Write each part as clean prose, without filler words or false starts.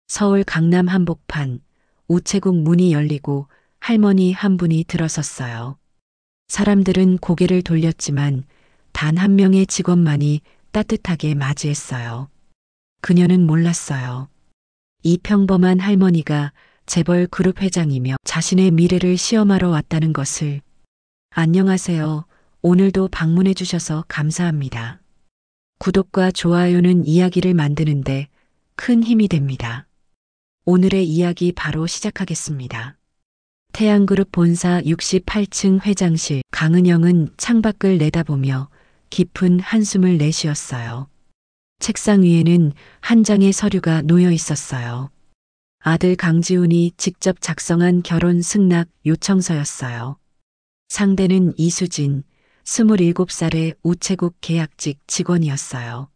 서울 강남 한복판 우체국 문이 열리고 할머니 한 분이 들어섰어요. 사람들은 고개를 돌렸지만 단 한 명의 직원만이 따뜻하게 맞이했어요. 그녀는 몰랐어요. 이 평범한 할머니가 재벌 그룹 회장이며 자신의 미래를 시험하러 왔다는 것을. 안녕하세요. 오늘도 방문해 주셔서 감사합니다. 구독과 좋아요는 이야기를 만드는데 큰 힘이 됩니다. 오늘의 이야기 바로 시작하겠습니다. 태양그룹 본사 68층 회장실. 강은영은 창밖을 내다보며 깊은 한숨을 내쉬었어요. 책상 위에는 한 장의 서류가 놓여 있었어요. 아들 강지훈이 직접 작성한 결혼 승낙 요청서였어요. 상대는 이수진, 27살의 우체국 계약직 직원이었어요.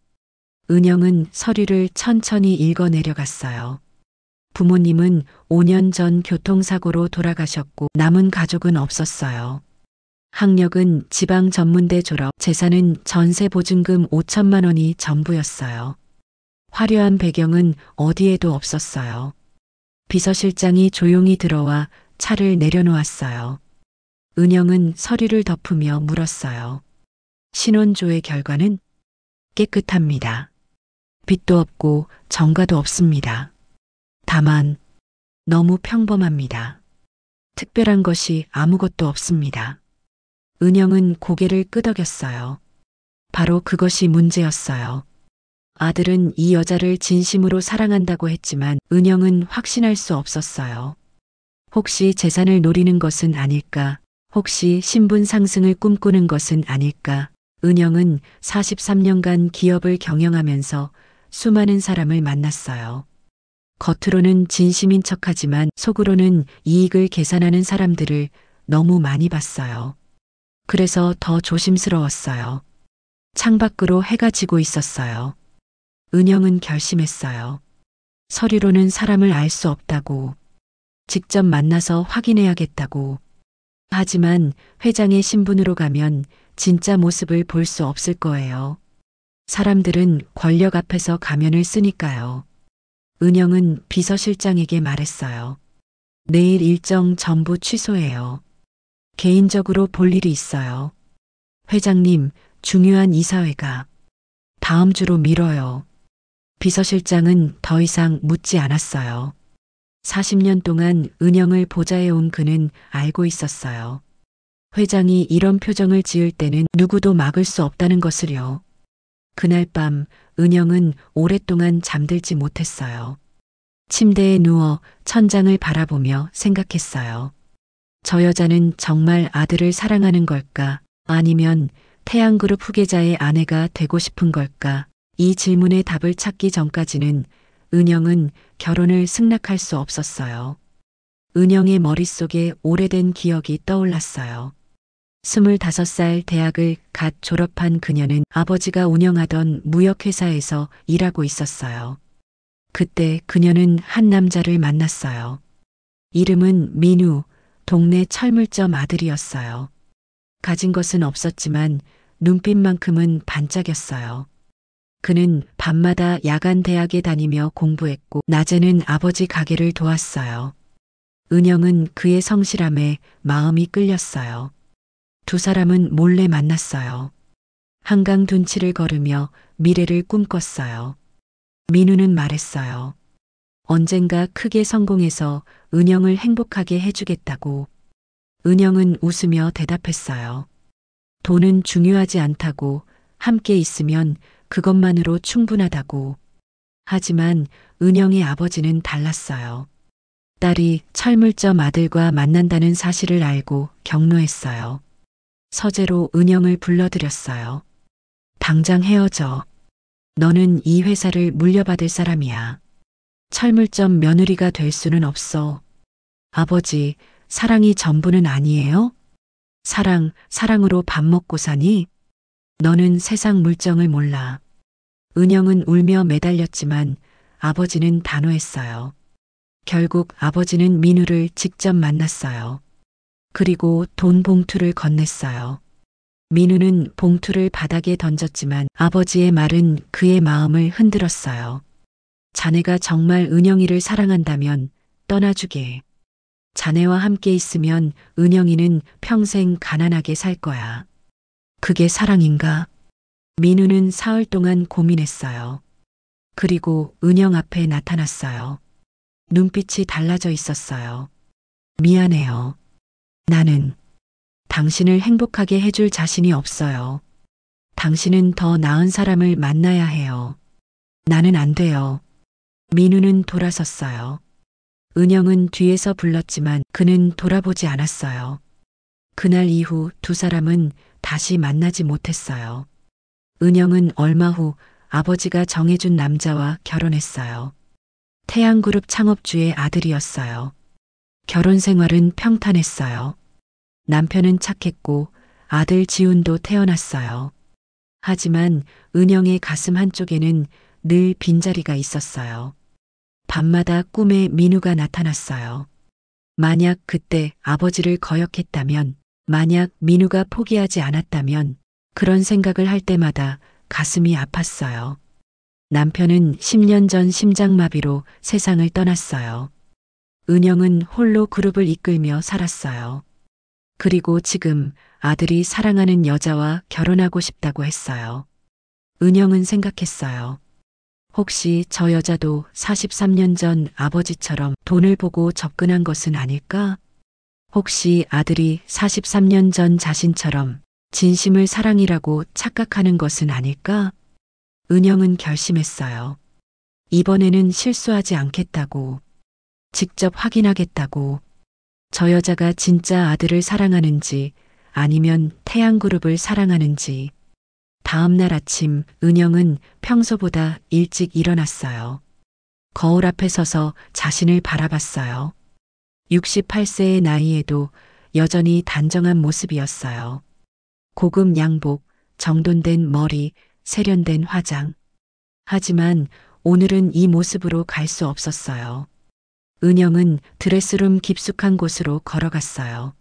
은영은 서류를 천천히 읽어 내려갔어요. 부모님은 5년 전 교통사고로 돌아가셨고 남은 가족은 없었어요. 학력은 지방 전문대 졸업, 재산은 전세 보증금 5천만 원이 전부였어요. 화려한 배경은 어디에도 없었어요. 비서실장이 조용히 들어와 차를 내려놓았어요. 은영은 서류를 덮으며 물었어요. 신원조회 결과는? 깨끗합니다. 빚도 없고 정가도 없습니다. 다만 너무 평범합니다. 특별한 것이 아무것도 없습니다. 은영은 고개를 끄덕였어요. 바로 그것이 문제였어요. 아들은 이 여자를 진심으로 사랑한다고 했지만 은영은 확신할 수 없었어요. 혹시 재산을 노리는 것은 아닐까? 혹시 신분 상승을 꿈꾸는 것은 아닐까? 은영은 43년간 기업을 경영하면서 수많은 사람을 만났어요. 겉으로는 진심인 척하지만 속으로는 이익을 계산하는 사람들을 너무 많이 봤어요. 그래서 더 조심스러웠어요. 창밖으로 해가 지고 있었어요. 은영은 결심했어요. 서류로는 사람을 알 수 없다고. 직접 만나서 확인해야겠다고. 하지만 회장의 신분으로 가면 진짜 모습을 볼 수 없을 거예요. 사람들은 권력 앞에서 가면을 쓰니까요. 은영은 비서실장에게 말했어요. 내일 일정 전부 취소해요. 개인적으로 볼 일이 있어요. 회장님, 중요한 이사회가 다음 주로 미뤄요. 비서실장은 더 이상 묻지 않았어요. 40년 동안 은영을 보좌해온 그는 알고 있었어요. 회장이 이런 표정을 지을 때는 누구도 막을 수 없다는 것을요. 그날 밤 은영은 오랫동안 잠들지 못했어요. 침대에 누워 천장을 바라보며 생각했어요. 저 여자는 정말 아들을 사랑하는 걸까? 아니면 태양그룹 후계자의 아내가 되고 싶은 걸까? 이 질문의 답을 찾기 전까지는 은영은 결혼을 승낙할 수 없었어요. 은영의 머릿속에 오래된 기억이 떠올랐어요. 25살 대학을 갓 졸업한 그녀는 아버지가 운영하던 무역회사에서 일하고 있었어요. 그때 그녀는 한 남자를 만났어요. 이름은 민우, 동네 철물점 아들이었어요. 가진 것은 없었지만 눈빛만큼은 반짝였어요. 그는 밤마다 야간 대학에 다니며 공부했고 낮에는 아버지 가게를 도왔어요. 은영은 그의 성실함에 마음이 끌렸어요. 두 사람은 몰래 만났어요. 한강 둔치를 걸으며 미래를 꿈꿨어요. 민우는 말했어요. 언젠가 크게 성공해서 은영을 행복하게 해주겠다고. 은영은 웃으며 대답했어요. 돈은 중요하지 않다고, 함께 있으면 그것만으로 충분하다고. 하지만 은영의 아버지는 달랐어요. 딸이 철물점 아들과 만난다는 사실을 알고 격노했어요. 서재로 은영을 불러들였어요. 당장 헤어져. 너는 이 회사를 물려받을 사람이야. 철물점 며느리가 될 수는 없어. 아버지, 사랑이 전부는 아니에요? 사랑으로 밥 먹고 사니? 너는 세상 물정을 몰라. 은영은 울며 매달렸지만 아버지는 단호했어요. 결국 아버지는 민우를 직접 만났어요. 그리고 돈 봉투를 건넸어요. 민우는 봉투를 바닥에 던졌지만 아버지의 말은 그의 마음을 흔들었어요. 자네가 정말 은영이를 사랑한다면 떠나주게. 자네와 함께 있으면 은영이는 평생 가난하게 살 거야. 그게 사랑인가? 민우는 사흘 동안 고민했어요. 그리고 은영 앞에 나타났어요. 눈빛이 달라져 있었어요. 미안해요. 나는 당신을 행복하게 해줄 자신이 없어요. 당신은 더 나은 사람을 만나야 해요. 나는 안 돼요. 민우는 돌아섰어요. 은영은 뒤에서 불렀지만 그는 돌아보지 않았어요. 그날 이후 두 사람은 다시 만나지 못했어요. 은영은 얼마 후 아버지가 정해준 남자와 결혼했어요. 태양그룹 창업주의 아들이었어요. 결혼 생활은 평탄했어요. 남편은 착했고 아들 지훈도 태어났어요. 하지만 은영의 가슴 한쪽에는 늘 빈자리가 있었어요. 밤마다 꿈에 민우가 나타났어요. 만약 그때 아버지를 거역했다면, 만약 민우가 포기하지 않았다면, 그런 생각을 할 때마다 가슴이 아팠어요. 남편은 10년 전 심장마비로 세상을 떠났어요. 은영은 홀로 그룹을 이끌며 살았어요. 그리고 지금 아들이 사랑하는 여자와 결혼하고 싶다고 했어요. 은영은 생각했어요. 혹시 저 여자도 43년 전 아버지처럼 돈을 보고 접근한 것은 아닐까? 혹시 아들이 43년 전 자신처럼 진심을 사랑이라고 착각하는 것은 아닐까? 은영은 결심했어요. 이번에는 실수하지 않겠다고. 직접 확인하겠다고. 저 여자가 진짜 아들을 사랑하는지 아니면 태양그룹을 사랑하는지. 다음 날 아침 은영은 평소보다 일찍 일어났어요. 거울 앞에 서서 자신을 바라봤어요. 68세의 나이에도 여전히 단정한 모습이었어요. 고급 양복, 정돈된 머리, 세련된 화장. 하지만 오늘은 이 모습으로 갈 수 없었어요. 은영은 드레스룸 깊숙한 곳으로 걸어갔어요.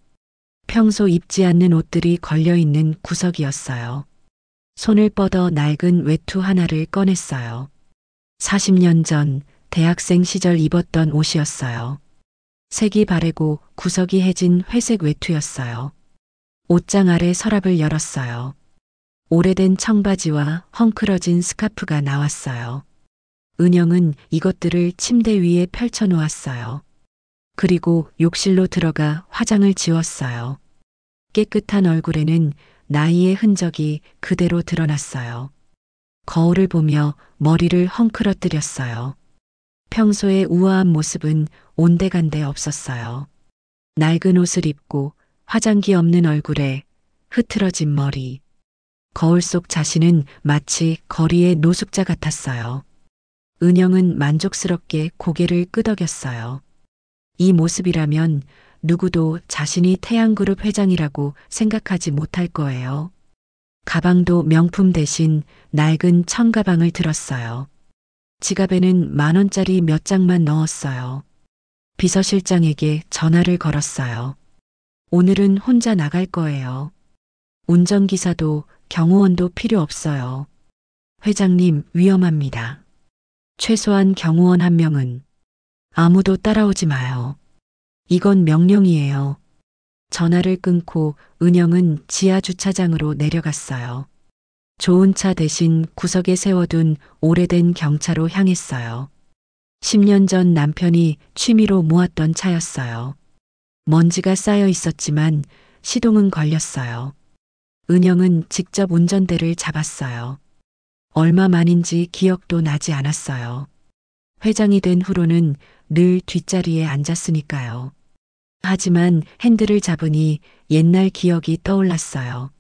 평소 입지 않는 옷들이 걸려있는 구석이었어요. 손을 뻗어 낡은 외투 하나를 꺼냈어요. 40년 전 대학생 시절 입었던 옷이었어요. 색이 바래고 구석이 해진 회색 외투였어요. 옷장 아래 서랍을 열었어요. 오래된 청바지와 헝클어진 스카프가 나왔어요. 은영은 이것들을 침대 위에 펼쳐 놓았어요. 그리고 욕실로 들어가 화장을 지웠어요. 깨끗한 얼굴에는 나이의 흔적이 그대로 드러났어요. 거울을 보며 머리를 헝클어뜨렸어요. 평소의 우아한 모습은 온데간데 없었어요. 낡은 옷을 입고 화장기 없는 얼굴에 흐트러진 머리. 거울 속 자신은 마치 거리의 노숙자 같았어요. 은영은 만족스럽게 고개를 끄덕였어요. 이 모습이라면 누구도 자신이 태양그룹 회장이라고 생각하지 못할 거예요. 가방도 명품 대신 낡은 청가방을 들었어요. 지갑에는 10,000원짜리 몇 장만 넣었어요. 비서실장에게 전화를 걸었어요. 오늘은 혼자 나갈 거예요. 운전기사도 경호원도 필요 없어요. 회장님, 위험합니다. 최소한 경호원 1명은. 아무도 따라오지 마요. 이건 명령이에요. 전화를 끊고 은영은 지하 주차장으로 내려갔어요. 좋은 차 대신 구석에 세워둔 오래된 경차로 향했어요. 10년 전 남편이 취미로 모았던 차였어요. 먼지가 쌓여 있었지만 시동은 걸렸어요. 은영은 직접 운전대를 잡았어요. 얼마 만인지 기억도 나지 않았어요. 회장이 된 후로는 늘 뒷자리에 앉았으니까요. 하지만 핸들을 잡으니 옛날 기억이 떠올랐어요.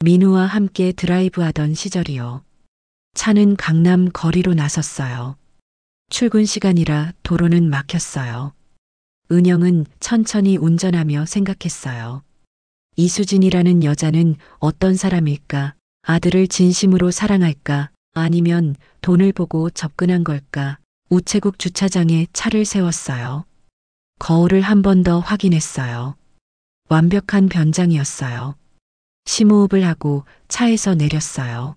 민우와 함께 드라이브하던 시절이요. 차는 강남 거리로 나섰어요. 출근 시간이라 도로는 막혔어요. 은영은 천천히 운전하며 생각했어요. 이수진이라는 여자는 어떤 사람일까? 아들을 진심으로 사랑할까? 아니면 돈을 보고 접근한 걸까? 우체국 주차장에 차를 세웠어요. 거울을 한 번 더 확인했어요. 완벽한 변장이었어요. 심호흡을 하고 차에서 내렸어요.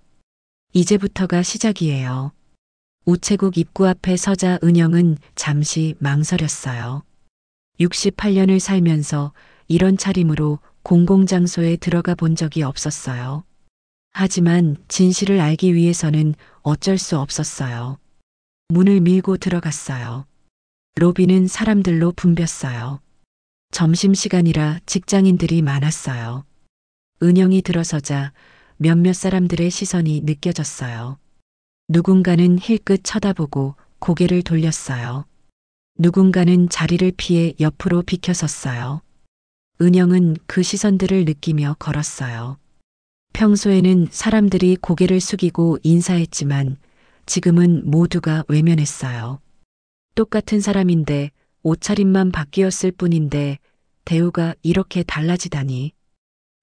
이제부터가 시작이에요. 우체국 입구 앞에 서자 은영은 잠시 망설였어요. 68년을 살면서 이런 차림으로 공공장소에 들어가 본 적이 없었어요. 하지만 진실을 알기 위해서는 어쩔 수 없었어요. 문을 밀고 들어갔어요. 로비는 사람들로 붐볐어요. 점심시간이라 직장인들이 많았어요. 은영이 들어서자 몇몇 사람들의 시선이 느껴졌어요. 누군가는 힐끗 쳐다보고 고개를 돌렸어요. 누군가는 자리를 피해 옆으로 비켜섰어요. 은영은 그 시선들을 느끼며 걸었어요. 평소에는 사람들이 고개를 숙이고 인사했지만 지금은 모두가 외면했어요. 똑같은 사람인데 옷차림만 바뀌었을 뿐인데 대우가 이렇게 달라지다니.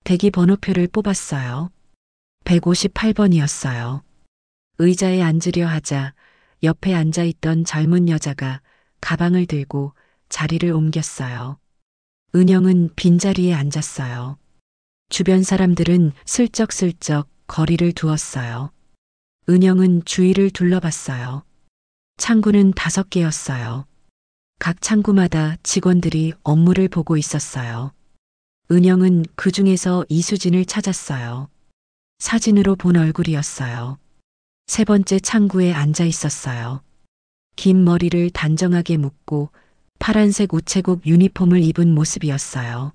대기 번호표를 뽑았어요. 158번이었어요. 의자에 앉으려 하자 옆에 앉아있던 젊은 여자가 가방을 들고 자리를 옮겼어요. 은영은 빈자리에 앉았어요. 주변 사람들은 슬쩍슬쩍 거리를 두었어요. 은영은 주위를 둘러봤어요. 창구는 5개였어요. 각 창구마다 직원들이 업무를 보고 있었어요. 은영은 그 중에서 이수진을 찾았어요. 사진으로 본 얼굴이었어요. 3번째 창구에 앉아 있었어요. 긴 머리를 단정하게 묶고 파란색 우체국 유니폼을 입은 모습이었어요.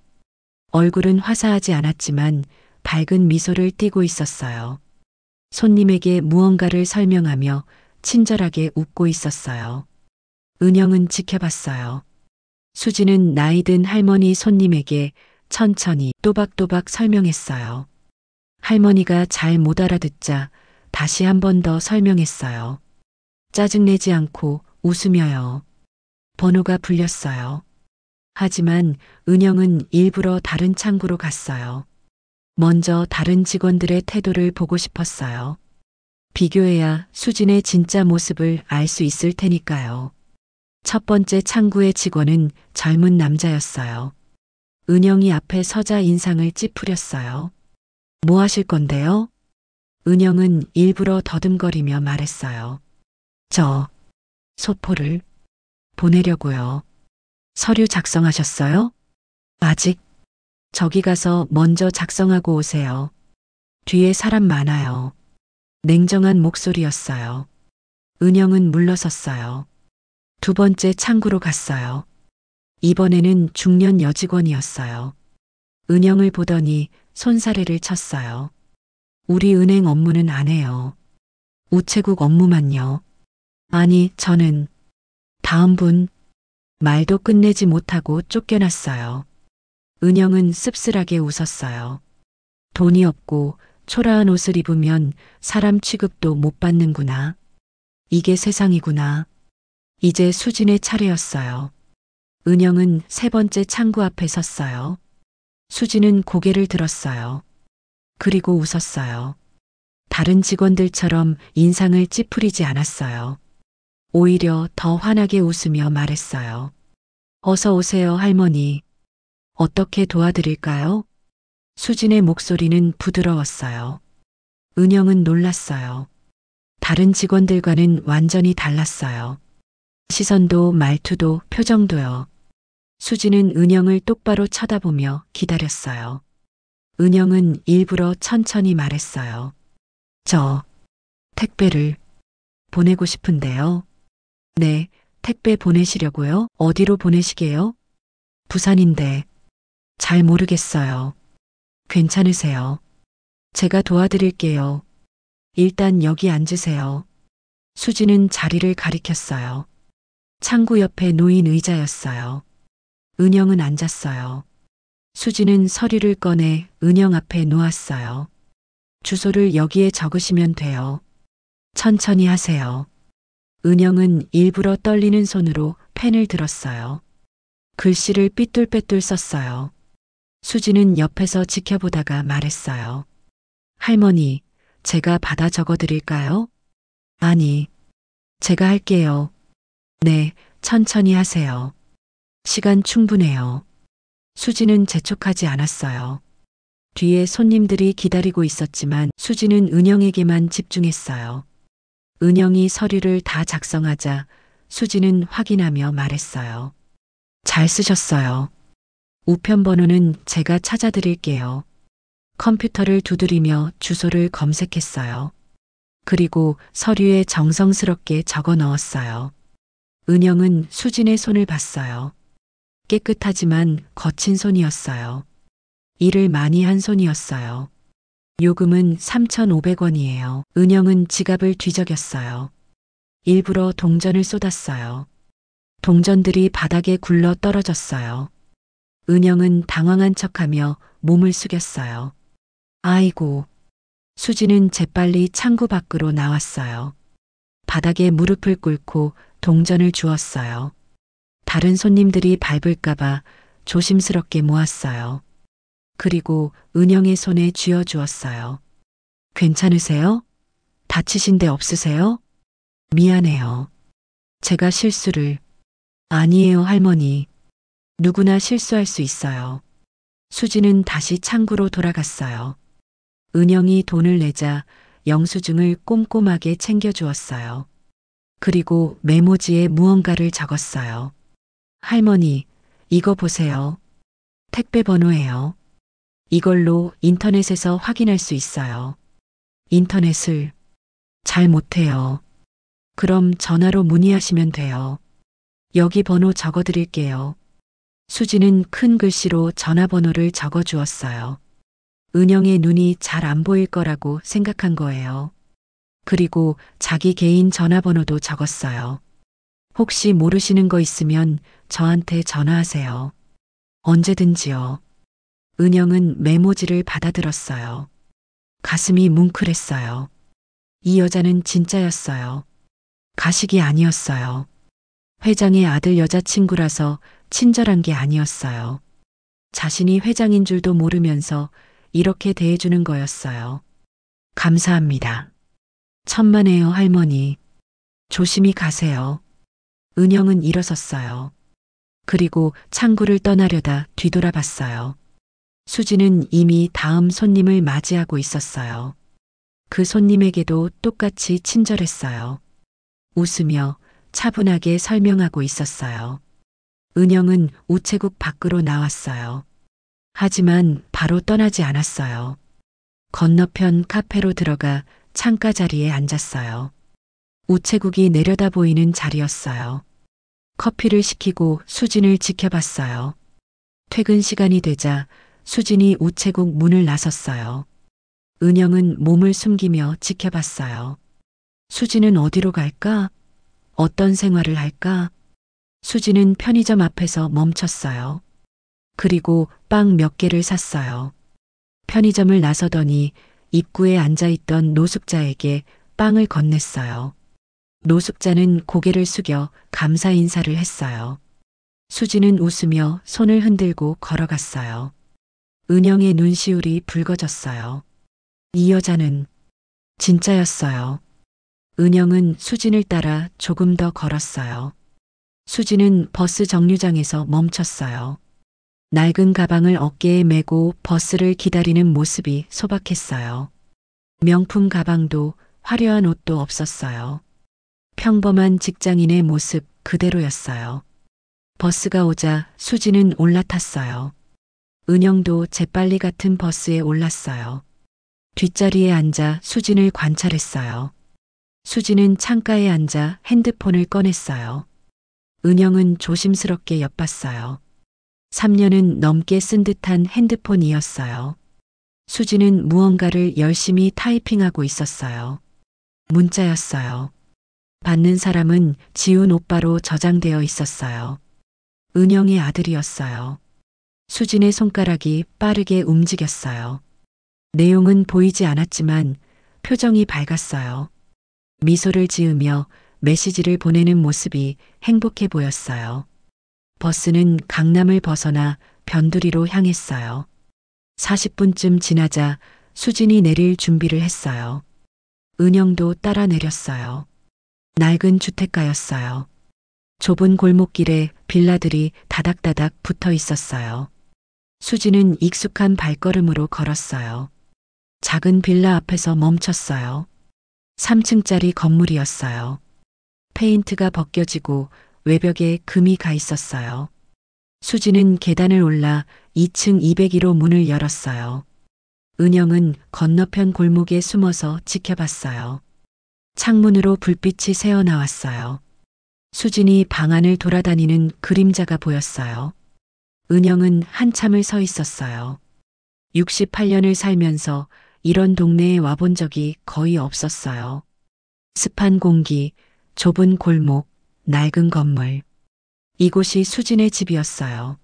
얼굴은 화사하지 않았지만 밝은 미소를 띠고 있었어요. 손님에게 무언가를 설명하며 친절하게 웃고 있었어요. 은영은 지켜봤어요. 수지는 나이든 할머니 손님에게 천천히 또박또박 설명했어요. 할머니가 잘 못 알아듣자 다시 한 번 더 설명했어요. 짜증내지 않고 웃으며요. 번호가 불렸어요. 하지만 은영은 일부러 다른 창구로 갔어요. 먼저 다른 직원들의 태도를 보고 싶었어요. 비교해야 수진의 진짜 모습을 알 수 있을 테니까요. 첫 번째 창구의 직원은 젊은 남자였어요. 은영이 앞에 서자 인상을 찌푸렸어요. 뭐 하실 건데요? 은영은 일부러 더듬거리며 말했어요. 저 소포를 보내려고요. 서류 작성하셨어요? 아직. 저기 가서 먼저 작성하고 오세요. 뒤에 사람 많아요. 냉정한 목소리였어요. 은영은 물러섰어요. 2번째 창구로 갔어요. 이번에는 중년 여직원이었어요. 은영을 보더니 손사래를 쳤어요. 우리 은행 업무는 안 해요. 우체국 업무만요. 아니, 저는. 다음 분. 말도 끝내지 못하고 쫓겨났어요. 은영은 씁쓸하게 웃었어요. 돈이 없고 초라한 옷을 입으면 사람 취급도 못 받는구나. 이게 세상이구나. 이제 수진의 차례였어요. 은영은 3번째 창구 앞에 섰어요. 수진은 고개를 들었어요. 그리고 웃었어요. 다른 직원들처럼 인상을 찌푸리지 않았어요. 오히려 더 환하게 웃으며 말했어요. 어서 오세요, 할머니. 어떻게 도와드릴까요? 수진의 목소리는 부드러웠어요. 은영은 놀랐어요. 다른 직원들과는 완전히 달랐어요. 시선도 말투도 표정도요. 수진은 은영을 똑바로 쳐다보며 기다렸어요. 은영은 일부러 천천히 말했어요. 저 택배를 보내고 싶은데요. 네, 택배 보내시려고요? 어디로 보내시게요? 부산인데. 잘 모르겠어요. 괜찮으세요? 제가 도와드릴게요. 일단 여기 앉으세요. 수지는 자리를 가리켰어요. 창구 옆에 놓인 의자였어요. 은영은 앉았어요. 수지는 서류를 꺼내 은영 앞에 놓았어요. 주소를 여기에 적으시면 돼요. 천천히 하세요. 은영은 일부러 떨리는 손으로 펜을 들었어요. 글씨를 삐뚤빼뚤 썼어요. 수지는 옆에서 지켜보다가 말했어요. 할머니, 제가 받아 적어드릴까요? 아니, 제가 할게요. 네, 천천히 하세요. 시간 충분해요. 수지는 재촉하지 않았어요. 뒤에 손님들이 기다리고 있었지만 수지는 은영에게만 집중했어요. 은영이 서류를 다 작성하자 수지는 확인하며 말했어요. 잘 쓰셨어요. 우편 번호는 제가 찾아드릴게요. 컴퓨터를 두드리며 주소를 검색했어요. 그리고 서류에 정성스럽게 적어 넣었어요. 은영은 수진의 손을 봤어요. 깨끗하지만 거친 손이었어요. 일을 많이 한 손이었어요. 요금은 3,500원이에요. 은영은 지갑을 뒤적였어요. 일부러 동전을 쏟았어요. 동전들이 바닥에 굴러 떨어졌어요. 은영은 당황한 척하며 몸을 숙였어요. 아이고. 수지는 재빨리 창구 밖으로 나왔어요. 바닥에 무릎을 꿇고 동전을 주었어요. 다른 손님들이 밟을까봐 조심스럽게 모았어요. 그리고 은영의 손에 쥐어 주었어요. 괜찮으세요? 다치신 데 없으세요? 미안해요. 제가 실수를. 아니에요, 할머니. 누구나 실수할 수 있어요. 수지는 다시 창구로 돌아갔어요. 은영이 돈을 내자 영수증을 꼼꼼하게 챙겨주었어요. 그리고 메모지에 무언가를 적었어요. 할머니, 이거 보세요. 택배 번호예요. 이걸로 인터넷에서 확인할 수 있어요. 인터넷을 잘 못해요. 그럼 전화로 문의하시면 돼요. 여기 번호 적어 드릴게요. 수지는 큰 글씨로 전화번호를 적어 주었어요. 은영의 눈이 잘 안 보일 거라고 생각한 거예요. 그리고 자기 개인 전화번호도 적었어요. 혹시 모르시는 거 있으면 저한테 전화하세요. 언제든지요. 은영은 메모지를 받아들었어요. 가슴이 뭉클했어요. 이 여자는 진짜였어요. 가식이 아니었어요. 회장의 아들 여자친구라서 친절한 게 아니었어요. 자신이 회장인 줄도 모르면서 이렇게 대해주는 거였어요. 감사합니다. 천만에요, 할머니. 조심히 가세요. 은영은 일어섰어요. 그리고 창구를 떠나려다 뒤돌아봤어요. 수지는 이미 다음 손님을 맞이하고 있었어요. 그 손님에게도 똑같이 친절했어요. 웃으며 차분하게 설명하고 있었어요. 은영은 우체국 밖으로 나왔어요. 하지만 바로 떠나지 않았어요. 건너편 카페로 들어가 창가 자리에 앉았어요. 우체국이 내려다 보이는 자리였어요. 커피를 시키고 수진을 지켜봤어요. 퇴근 시간이 되자 수진이 우체국 문을 나섰어요. 은영은 몸을 숨기며 지켜봤어요. 수진은 어디로 갈까? 어떤 생활을 할까? 수진은 편의점 앞에서 멈췄어요. 그리고 빵 몇 개를 샀어요. 편의점을 나서더니 입구에 앉아있던 노숙자에게 빵을 건넸어요. 노숙자는 고개를 숙여 감사 인사를 했어요. 수지는 웃으며 손을 흔들고 걸어갔어요. 은영의 눈시울이 붉어졌어요. 이 여자는 진짜였어요. 은영은 수진을 따라 조금 더 걸었어요. 수진은 버스 정류장에서 멈췄어요. 낡은 가방을 어깨에 메고 버스를 기다리는 모습이 소박했어요. 명품 가방도 화려한 옷도 없었어요. 평범한 직장인의 모습 그대로였어요. 버스가 오자 수지는 올라탔어요. 은영도 재빨리 같은 버스에 올랐어요. 뒷자리에 앉아 수진을 관찰했어요. 수지는 창가에 앉아 핸드폰을 꺼냈어요. 은영은 조심스럽게 엿봤어요. 3년은 넘게 쓴 듯한 핸드폰이었어요. 수지는 무언가를 열심히 타이핑하고 있었어요. 문자였어요. 받는 사람은 지훈 오빠로 저장되어 있었어요. 은영의 아들이었어요. 수진의 손가락이 빠르게 움직였어요. 내용은 보이지 않았지만 표정이 밝았어요. 미소를 지으며 메시지를 보내는 모습이 행복해 보였어요. 버스는 강남을 벗어나 변두리로 향했어요. 40분쯤 지나자 수진이 내릴 준비를 했어요. 은영도 따라 내렸어요. 낡은 주택가였어요. 좁은 골목길에 빌라들이 다닥다닥 붙어 있었어요. 수지는 익숙한 발걸음으로 걸었어요. 작은 빌라 앞에서 멈췄어요. 3층짜리 건물이었어요. 페인트가 벗겨지고 외벽에 금이 가 있었어요. 수지는 계단을 올라 2층 202로 문을 열었어요. 은영은 건너편 골목에 숨어서 지켜봤어요. 창문으로 불빛이 새어나왔어요. 수진이 방 안을 돌아다니는 그림자가 보였어요. 은영은 한참을 서 있었어요. 68년을 살면서 이런 동네에 와본 적이 거의 없었어요. 습한 공기, 좁은 골목, 낡은 건물. 이곳이 수진의 집이었어요.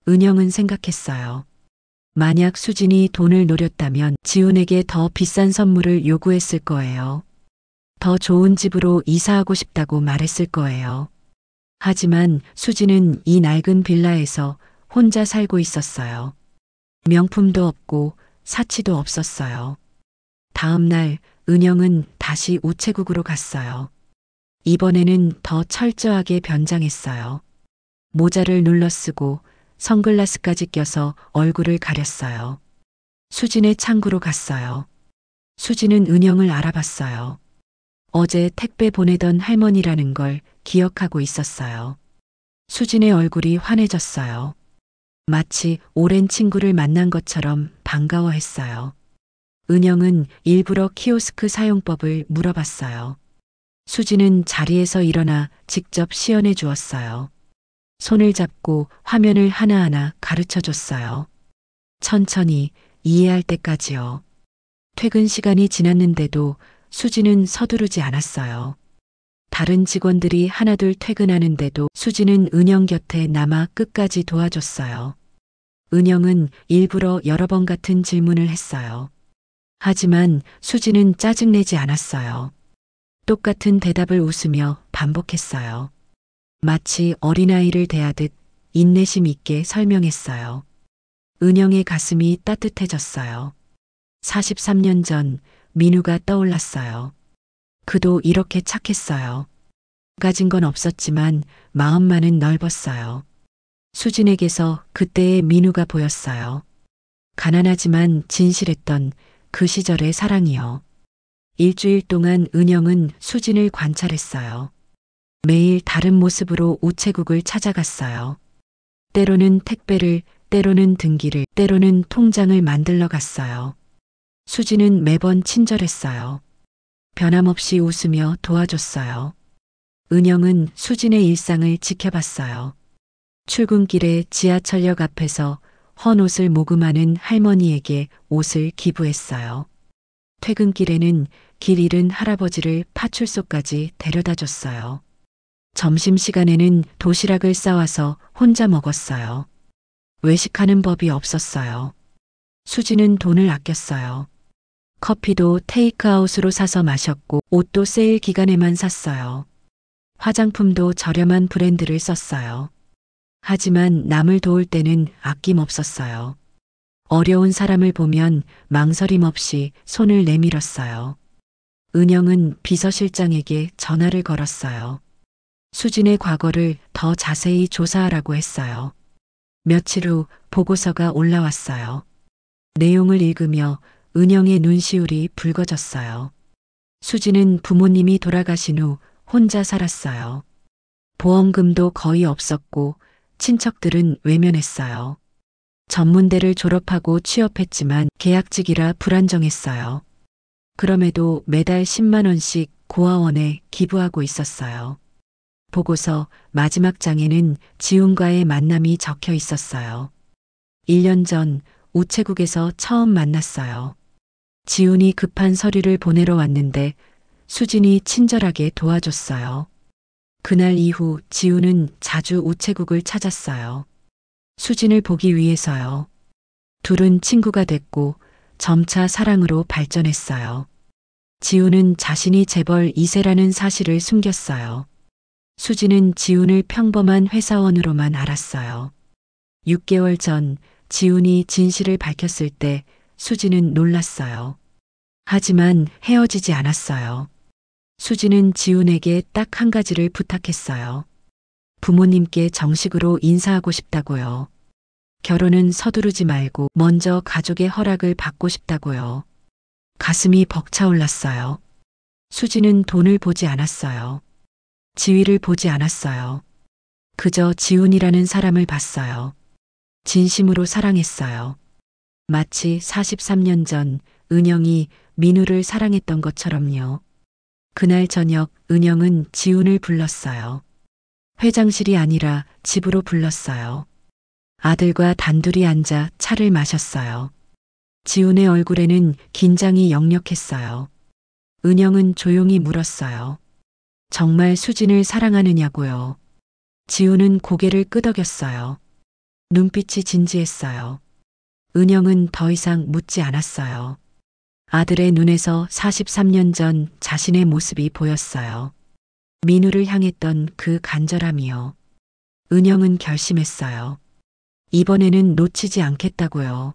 은영은 생각했어요. 만약 수진이 돈을 노렸다면 지훈에게 더 비싼 선물을 요구했을 거예요. 더 좋은 집으로 이사하고 싶다고 말했을 거예요. 하지만 수진은 이 낡은 빌라에서 혼자 살고 있었어요. 명품도 없고 사치도 없었어요. 다음 날 은영은 다시 우체국으로 갔어요. 이번에는 더 철저하게 변장했어요. 모자를 눌러쓰고 선글라스까지 껴서 얼굴을 가렸어요. 수진의 창구로 갔어요. 수진은 은영을 알아봤어요. 어제 택배 보내던 할머니라는 걸 기억하고 있었어요. 수진의 얼굴이 환해졌어요. 마치 오랜 친구를 만난 것처럼 반가워했어요. 은영은 일부러 키오스크 사용법을 물어봤어요. 수진은 자리에서 일어나 직접 시연해 주었어요. 손을 잡고 화면을 하나하나 가르쳐 줬어요. 천천히 이해할 때까지요. 퇴근 시간이 지났는데도 수진은 서두르지 않았어요. 다른 직원들이 하나둘 퇴근하는데도 수진은 은영 곁에 남아 끝까지 도와줬어요. 은영은 일부러 여러 번 같은 질문을 했어요. 하지만 수진은 짜증내지 않았어요. 똑같은 대답을 웃으며 반복했어요. 마치 어린아이를 대하듯 인내심 있게 설명했어요. 은영의 가슴이 따뜻해졌어요. 43년 전 민우가 떠올랐어요. 그도 이렇게 착했어요. 가진 건 없었지만 마음만은 넓었어요. 수진에게서 그때의 민우가 보였어요. 가난하지만 진실했던 그 시절의 사랑이요. 일주일 동안 은영은 수진을 관찰했어요. 매일 다른 모습으로 우체국을 찾아갔어요. 때로는 택배를, 때로는 등기를, 때로는 통장을 만들러 갔어요. 수진은 매번 친절했어요. 변함없이 웃으며 도와줬어요. 은영은 수진의 일상을 지켜봤어요. 출근길에 지하철역 앞에서 헌 옷을 모금하는 할머니에게 옷을 기부했어요. 퇴근길에는 길 잃은 할아버지를 파출소까지 데려다 줬어요. 점심시간에는 도시락을 싸와서 혼자 먹었어요. 외식하는 법이 없었어요. 수지는 돈을 아꼈어요. 커피도 테이크아웃으로 사서 마셨고 옷도 세일 기간에만 샀어요. 화장품도 저렴한 브랜드를 썼어요. 하지만 남을 도울 때는 아낌없었어요. 어려운 사람을 보면 망설임 없이 손을 내밀었어요. 은영은 비서실장에게 전화를 걸었어요. 수진의 과거를 더 자세히 조사하라고 했어요. 며칠 후 보고서가 올라왔어요. 내용을 읽으며 은영의 눈시울이 붉어졌어요. 수진은 부모님이 돌아가신 후 혼자 살았어요. 보험금도 거의 없었고 친척들은 외면했어요. 전문대를 졸업하고 취업했지만 계약직이라 불안정했어요. 그럼에도 매달 10만 원씩 고아원에 기부하고 있었어요. 보고서 마지막 장에는 지훈과의 만남이 적혀 있었어요. 1년 전 우체국에서 처음 만났어요. 지훈이 급한 서류를 보내러 왔는데 수진이 친절하게 도와줬어요. 그날 이후 지훈은 자주 우체국을 찾았어요. 수진을 보기 위해서요. 둘은 친구가 됐고 점차 사랑으로 발전했어요. 지훈은 자신이 재벌 2세라는 사실을 숨겼어요. 수진은 지훈을 평범한 회사원으로만 알았어요. 6개월 전 지훈이 진실을 밝혔을 때 수진은 놀랐어요. 하지만 헤어지지 않았어요. 수진은 지훈에게 딱 한 가지를 부탁했어요. 부모님께 정식으로 인사하고 싶다고요. 결혼은 서두르지 말고 먼저 가족의 허락을 받고 싶다고요. 가슴이 벅차올랐어요. 수지는 돈을 보지 않았어요. 지위를 보지 않았어요. 그저 지훈이라는 사람을 봤어요. 진심으로 사랑했어요. 마치 43년 전 은영이 민우를 사랑했던 것처럼요. 그날 저녁 은영은 지훈을 불렀어요. 회장실이 아니라 집으로 불렀어요. 아들과 단둘이 앉아 차를 마셨어요. 지훈의 얼굴에는 긴장이 역력했어요. 은영은 조용히 물었어요. 정말 수진을 사랑하느냐고요. 지훈은 고개를 끄덕였어요. 눈빛이 진지했어요. 은영은 더 이상 묻지 않았어요. 아들의 눈에서 43년 전 자신의 모습이 보였어요. 민우를 향했던 그 간절함이요. 은영은 결심했어요. 이번에는 놓치지 않겠다고요.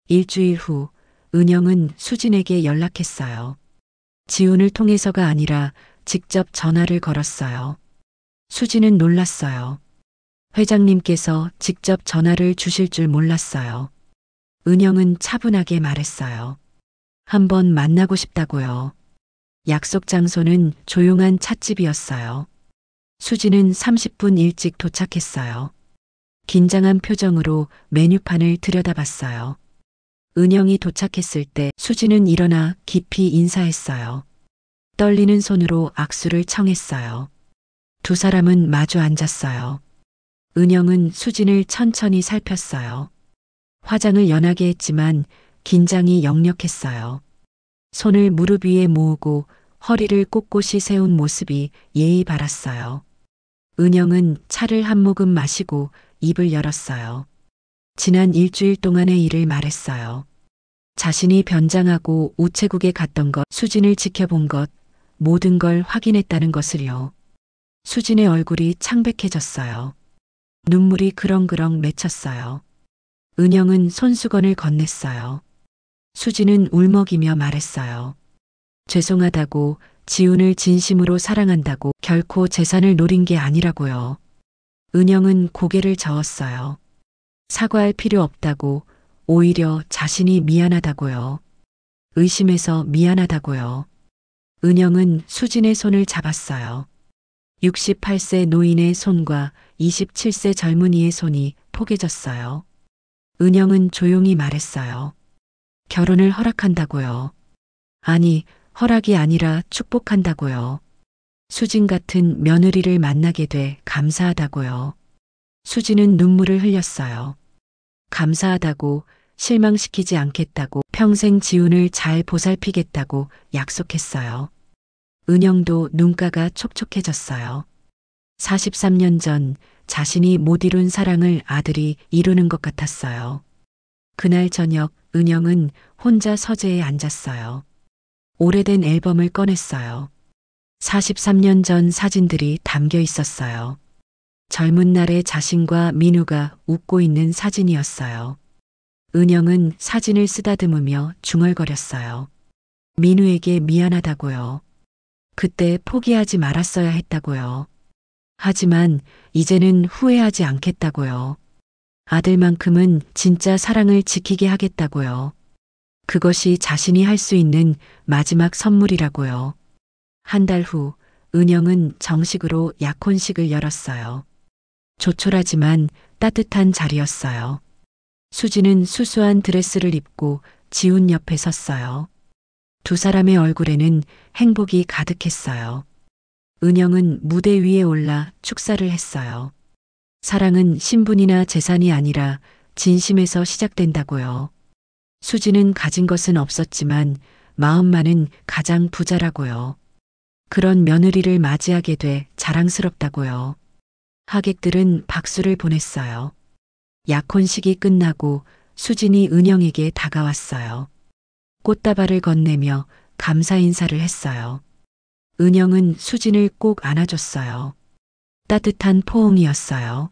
일주일 후 은영은 수진에게 연락했어요. 지훈을 통해서가 아니라 직접 전화를 걸었어요. 수진은 놀랐어요. 회장님께서 직접 전화를 주실 줄 몰랐어요. 은영은 차분하게 말했어요. 한번 만나고 싶다고요. 약속 장소는 조용한 찻집이었어요. 수진은 30분 일찍 도착했어요. 긴장한 표정으로 메뉴판을 들여다봤어요. 은영이 도착했을 때 수진은 일어나 깊이 인사했어요. 떨리는 손으로 악수를 청했어요. 두 사람은 마주 앉았어요. 은영은 수진을 천천히 살폈어요. 화장을 연하게 했지만 긴장이 역력했어요. 손을 무릎 위에 모으고 허리를 꼿꼿이 세운 모습이 예의 바랐어요. 은영은 차를 한 모금 마시고 입을 열었어요. 지난 일주일 동안의 일을 말했어요. 자신이 변장하고 우체국에 갔던 것, 수진을 지켜본 것, 모든 걸 확인했다는 것을요. 수진의 얼굴이 창백해졌어요. 눈물이 그렁그렁 맺혔어요. 은영은 손수건을 건넸어요. 수진은 울먹이며 말했어요. 죄송하다고, 지훈을 진심으로 사랑한다고 결코 재산을 노린 게 아니라고요. 은영은 고개를 저었어요. 사과할 필요 없다고, 오히려 자신이 미안하다고요. 의심해서 미안하다고요. 은영은 수진의 손을 잡았어요. 68세 노인의 손과 27세 젊은이의 손이 포개졌어요. 은영은 조용히 말했어요. 결혼을 허락한다고요. 아니, 허락이 아니라 축복한다고요. 수진 같은 며느리를 만나게 돼 감사하다고요. 수진은 눈물을 흘렸어요. 감사하다고, 실망시키지 않겠다고, 평생 지훈을 잘 보살피겠다고 약속했어요. 은영도 눈가가 촉촉해졌어요. 43년 전 자신이 못 이룬 사랑을 아들이 이루는 것 같았어요. 그날 저녁 은영은 혼자 서재에 앉았어요. 오래된 앨범을 꺼냈어요. 43년 전 사진들이 담겨 있었어요. 젊은 날의 자신과 민우가 웃고 있는 사진이었어요. 은영은 사진을 쓰다듬으며 중얼거렸어요. 민우에게 미안하다고요. 그때 포기하지 말았어야 했다고요. 하지만 이제는 후회하지 않겠다고요. 아들만큼은 진짜 사랑을 지키게 하겠다고요. 그것이 자신이 할 수 있는 마지막 선물이라고요. 한 달 후 은영은 정식으로 약혼식을 열었어요. 조촐하지만 따뜻한 자리였어요. 수지는 수수한 드레스를 입고 지훈 옆에 섰어요. 두 사람의 얼굴에는 행복이 가득했어요. 은영은 무대 위에 올라 축사를 했어요. 사랑은 신분이나 재산이 아니라 진심에서 시작된다고요. 수지는 가진 것은 없었지만 마음만은 가장 부자라고요. 그런 며느리를 맞이하게 돼 자랑스럽다고요. 하객들은 박수를 보냈어요. 약혼식이 끝나고 수진이 은영에게 다가왔어요. 꽃다발을 건네며 감사 인사를 했어요. 은영은 수진을 꼭 안아줬어요. 따뜻한 포옹이었어요.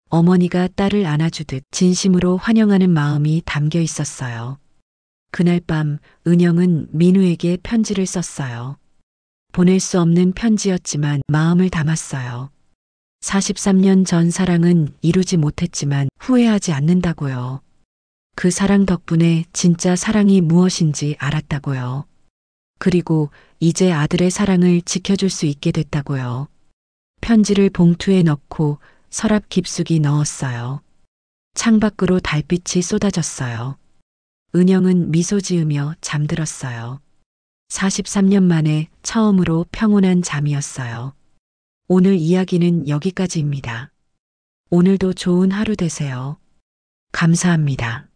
어머니가 딸을 안아주듯 진심으로 환영하는 마음이 담겨 있었어요. 그날 밤 은영은 민우에게 편지를 썼어요. 보낼 수 없는 편지였지만 마음을 담았어요. 43년 전 사랑은 이루지 못했지만 후회하지 않는다고요. 그 사랑 덕분에 진짜 사랑이 무엇인지 알았다고요. 그리고 이제 아들의 사랑을 지켜줄 수 있게 됐다고요. 편지를 봉투에 넣고 서랍 깊숙이 넣었어요. 창밖으로 달빛이 쏟아졌어요. 은영은 미소 지으며 잠들었어요. 43년 만에 처음으로 평온한 잠이었어요. 오늘 이야기는 여기까지입니다. 오늘도 좋은 하루 되세요. 감사합니다.